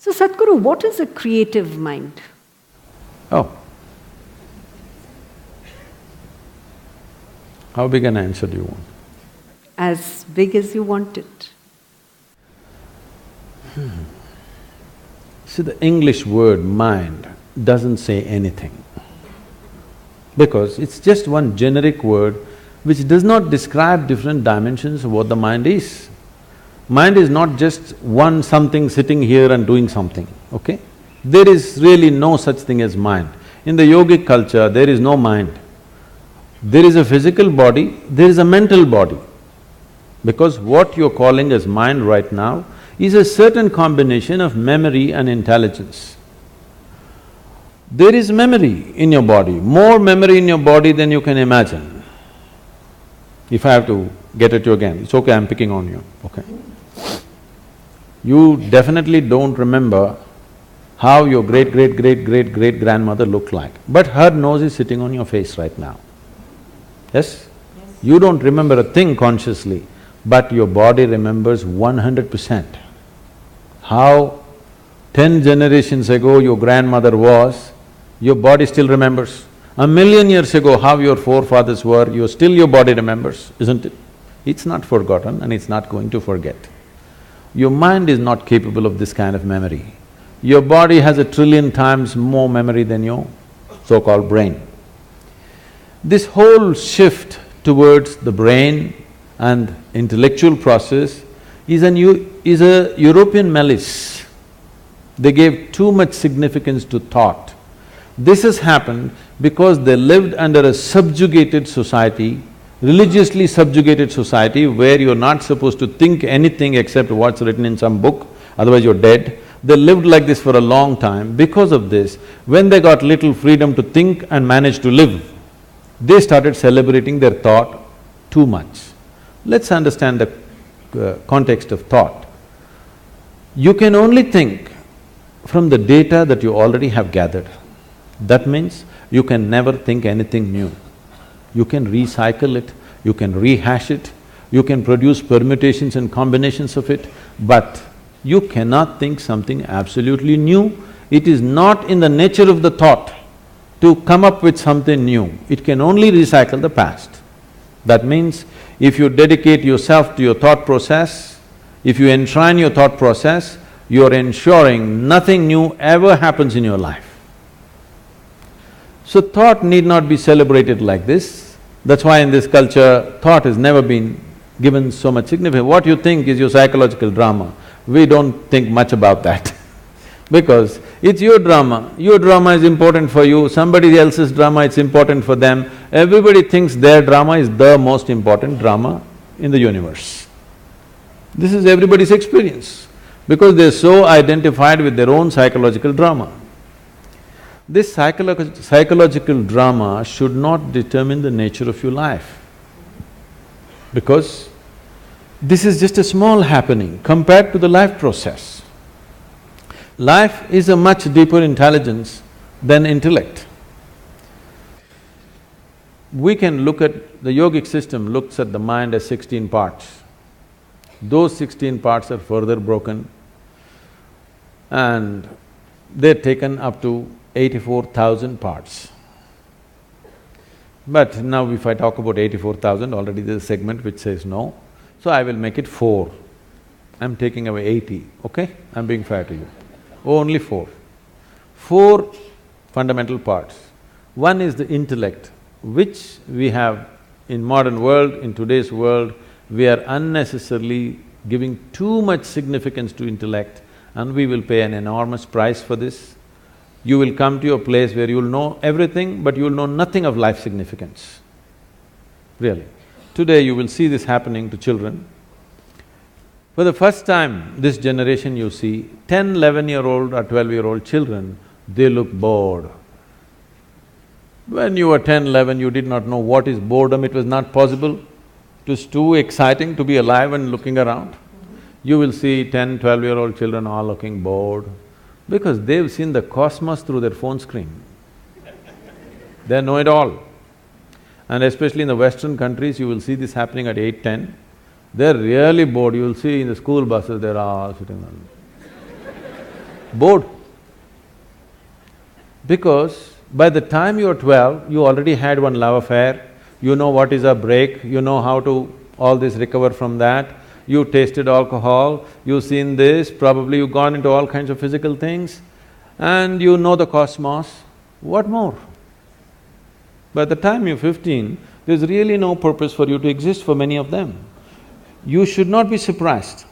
So Sadhguru, what is a creative mind? Oh. How big an answer do you want? As big as you want it. See, the English word mind doesn't say anything, because it's just one generic word which does not describe different dimensions of what the mind is. Mind is not just one something sitting here and doing something, okay? There is really no such thing as mind. In the yogic culture, there is no mind. There is a physical body, there is a mental body. Because what you're calling as mind right now is a certain combination of memory and intelligence. There is memory in your body, more memory in your body than you can imagine. If I have to get at you again, it's okay, I'm picking on you, okay? You definitely don't remember how your great-great-great-great-great-grandmother looked like, but her nose is sitting on your face right now. Yes? You don't remember a thing consciously, but your body remembers 100%. How 10 generations ago your grandmother was, your body still remembers. 1,000,000 years ago how your forefathers were, your body remembers, isn't it? It's not forgotten and it's not going to forget. Your mind is not capable of this kind of memory. Your body has 1,000,000,000,000 times more memory than your so-called brain. This whole shift towards the brain and intellectual process is a European malice. They gave too much significance to thought. This has happened because they lived under a subjugated society, religiously subjugated society, where you're not supposed to think anything except what's written in some book, otherwise you're dead. They lived like this for a long time. Because of this, when they got little freedom to think and manage to live, they started celebrating their thought too much. Let's understand the context of thought. You can only think from the data that you already have gathered. That means you can never think anything new. You can recycle it, you can rehash it, you can produce permutations and combinations of it, but you cannot think something absolutely new. It is not in the nature of the thought to come up with something new. It can only recycle the past. That means if you dedicate yourself to your thought process, if you enshrine your thought process, you're ensuring nothing new ever happens in your life. So thought need not be celebrated like this. That's why in this culture, thought has never been given so much significance. What you think is your psychological drama. We don't think much about that because it's your drama is important for you, somebody else's drama, it's important for them. Everybody thinks their drama is the most important drama in the universe. This is everybody's experience because they're so identified with their own psychological drama. This psychological drama should not determine the nature of your life, because this is just a small happening compared to the life process. Life is a much deeper intelligence than intellect. We can look at… the yogic system looks at the mind as 16 parts. Those 16 parts are further broken and they're taken up to 84,000 parts. But now if I talk about 84,000, already there's a segment which says no, so I will make it 4. I'm taking away 80, okay? I'm being fair to you. Only 4. 4 fundamental parts. One is the intellect, which we have in modern world, in today's world, we are unnecessarily giving too much significance to intellect and we will pay an enormous price for this. You will come to a place where you'll know everything, but you'll know nothing of life significance, really. Today you will see this happening to children. For the first time, this generation you see, 10, 11-year-old or 12-year-old children, they look bored. When you were 10, 11, you did not know what is boredom, it was not possible. It was too exciting to be alive and looking around. You will see 10, 12-year-old children all looking bored because they've seen the cosmos through their phone screen. They know it all. And especially in the Western countries, you will see this happening at 8, 10. They're really bored, you will see in the school buses, they're all sitting on… bored. Because by the time you're 12, you already had one love affair, you know what is a break, you know how to all this recover from that, you tasted alcohol, you've seen this, probably you've gone into all kinds of physical things, and you know the cosmos. What more? By the time you're 15, there's really no purpose for you to exist for many of them. You should not be surprised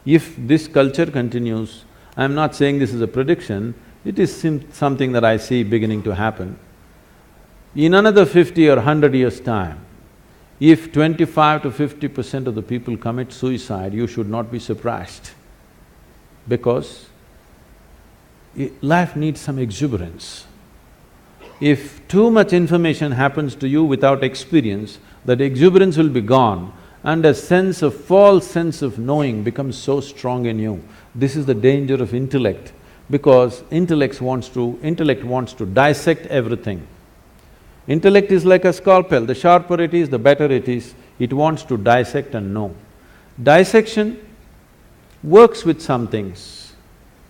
if this culture continues. I'm not saying this is a prediction, it is something that I see beginning to happen. In another 50 or 100 years' time, if 25 to 50% of the people commit suicide, you should not be surprised, because life needs some exuberance. If too much information happens to you without experience, that exuberance will be gone and a false sense of knowing becomes so strong in you. This is the danger of intellect, because intellect wants to dissect everything. Intellect is like a scalpel, the sharper it is, the better it is, it wants to dissect and know. Dissection works with some things,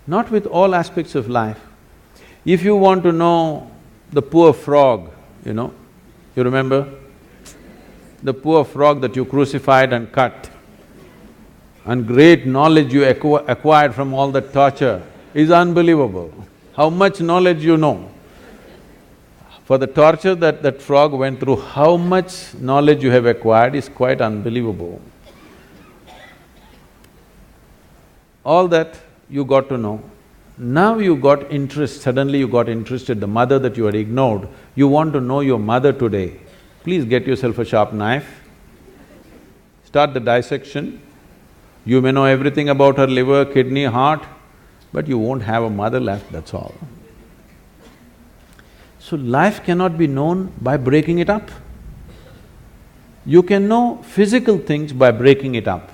not with all aspects of life. If you want to know the poor frog, you remember? The poor frog that you crucified and cut, and great knowledge you acquired from all that torture is unbelievable. How much knowledge you know. For the torture that frog went through, how much knowledge you have acquired is quite unbelievable. All that you got to know. Now you got interest, suddenly you got interested, the mother that you had ignored, you want to know your mother today. Please get yourself a sharp knife, start the dissection. You may know everything about her liver, kidney, heart, but you won't have a mother left, that's all. So life cannot be known by breaking it up. You can know physical things by breaking it up.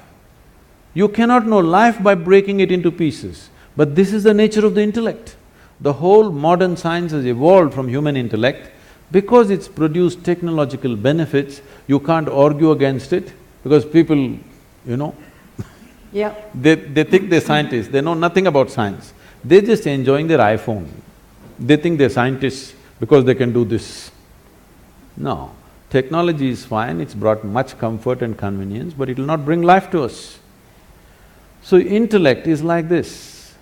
You cannot know life by breaking it into pieces. But this is the nature of the intellect. The whole modern science has evolved from human intellect. Because it's produced technological benefits, you can't argue against it, because people, yeah. they think they're scientists, they know nothing about science. They're just enjoying their iPhone. They think they're scientists because they can do this. No, technology is fine, it's brought much comfort and convenience, but it will not bring life to us. So intellect is like this.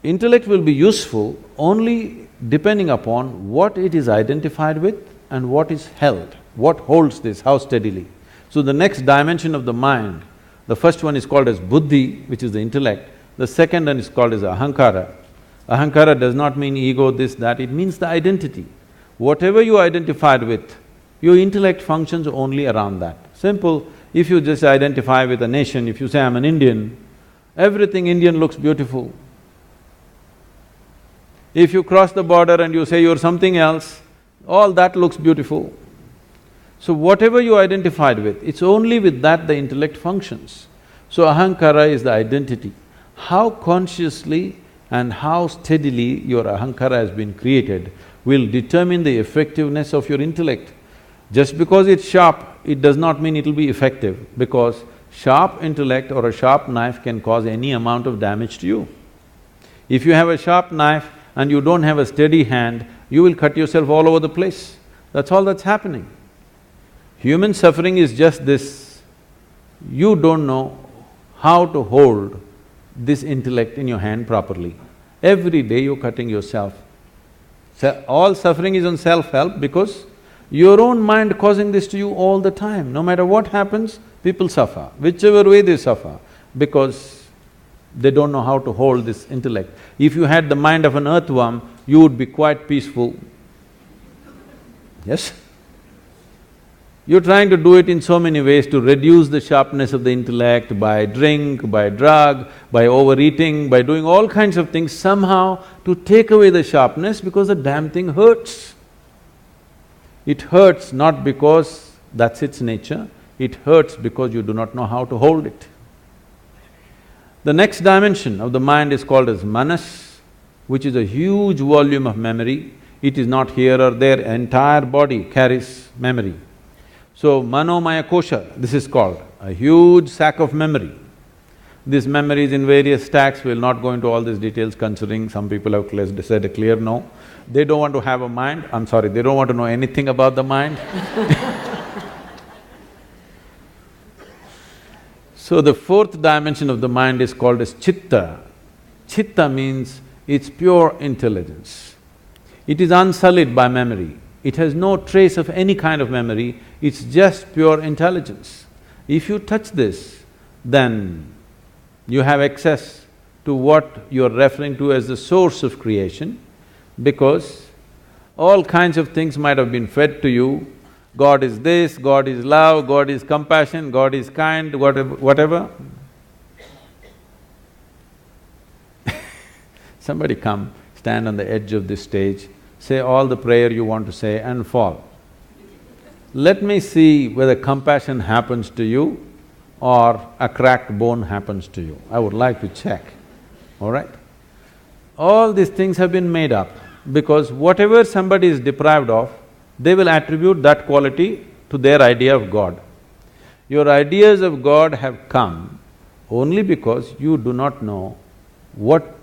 Intellect will be useful only depending upon what it is identified with and what is held, what holds this, how steadily. So the next dimension of the mind, the first one is called as buddhi, which is the intellect, the second one is called as ahankara. Ahankara does not mean ego, this, that, it means the identity. Whatever you identified with, your intellect functions only around that. Simple, if you just identify with a nation, if you say, I'm an Indian, everything Indian looks beautiful. If you cross the border and you say you're something else, all that looks beautiful. So whatever you identified with, it's only with that the intellect functions. So ahankara is the identity. How consciously and how steadily your ahankara has been created will determine the effectiveness of your intellect. Just because it's sharp, it does not mean it'll be effective, because sharp intellect or a sharp knife can cause any amount of damage to you. If you have a sharp knife and you don't have a steady hand, you will cut yourself all over the place. That's all that's happening. Human suffering is just this. You don't know how to hold this intellect in your hand properly. Every day you're cutting yourself. All suffering is on self-help because your own mind causing this to you all the time. No matter what happens, people suffer, whichever way they suffer, because they don't know how to hold this intellect. If you had the mind of an earthworm, you would be quite peaceful. Yes? You're trying to do it in so many ways to reduce the sharpness of the intellect by drink, by drug, by overeating, by doing all kinds of things somehow to take away the sharpness because the damn thing hurts. It hurts not because that's its nature, it hurts because you do not know how to hold it. The next dimension of the mind is called as manas, which is a huge volume of memory. It is not here or there, entire body carries memory. So, manomaya kosha, this is called a huge sack of memory. This memory is in various stacks, we'll not go into all these details considering some people have said a clear no. They don't want to have a mind, I'm sorry, they don't want to know anything about the mind. So the fourth dimension of the mind is called as chitta. Chitta means it's pure intelligence. It is unsullied by memory. It has no trace of any kind of memory, it's just pure intelligence. If you touch this, then you have access to what you're referring to as the source of creation, because all kinds of things might have been fed to you. God is this, God is love, God is compassion, God is kind, whatever. Somebody come, stand on the edge of this stage, say all the prayer you want to say and fall. Let me see whether compassion happens to you or a cracked bone happens to you. I would like to check, all right? All these things have been made up because whatever somebody is deprived of, they will attribute that quality to their idea of God. Your ideas of God have come only because you do not know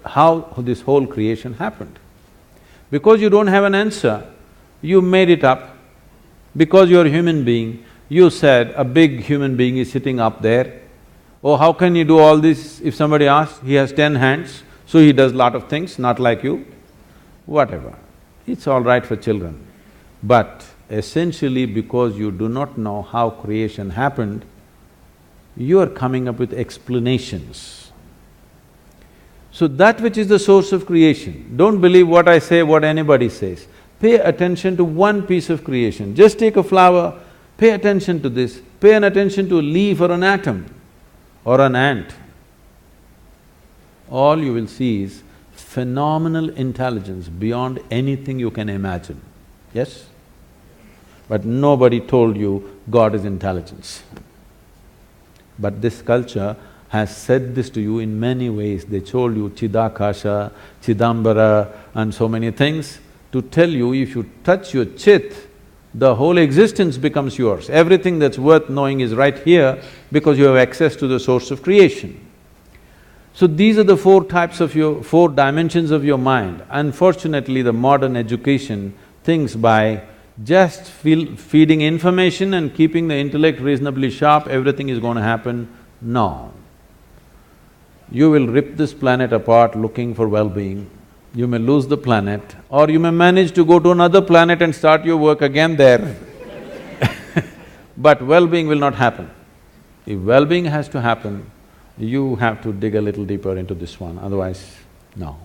how this whole creation happened. Because you don't have an answer, you made it up. Because you're a human being, you said a big human being is sitting up there. Oh, how can you do all this? If somebody asks, he has 10 hands, so he does lot of things, not like you. Whatever, it's all right for children. But essentially because you do not know how creation happened, you are coming up with explanations. So that which is the source of creation, don't believe what I say, what anybody says. Pay attention to one piece of creation. Just take a flower, pay attention to this, pay an attention to a leaf or an atom or an ant. All you will see is phenomenal intelligence beyond anything you can imagine, yes? But nobody told you God is intelligence. But this culture has said this to you in many ways. They told you Chidakasha, Chidambara and so many things to tell you if you touch your chit, the whole existence becomes yours. Everything that's worth knowing is right here because you have access to the source of creation. So these are the four dimensions of your mind. Unfortunately, the modern education thinks by just feeding information and keeping the intellect reasonably sharp, everything is going to happen. No. You will rip this planet apart looking for well-being. You may lose the planet, or you may manage to go to another planet and start your work again there. But well-being will not happen. If well-being has to happen, you have to dig a little deeper into this one, otherwise, no.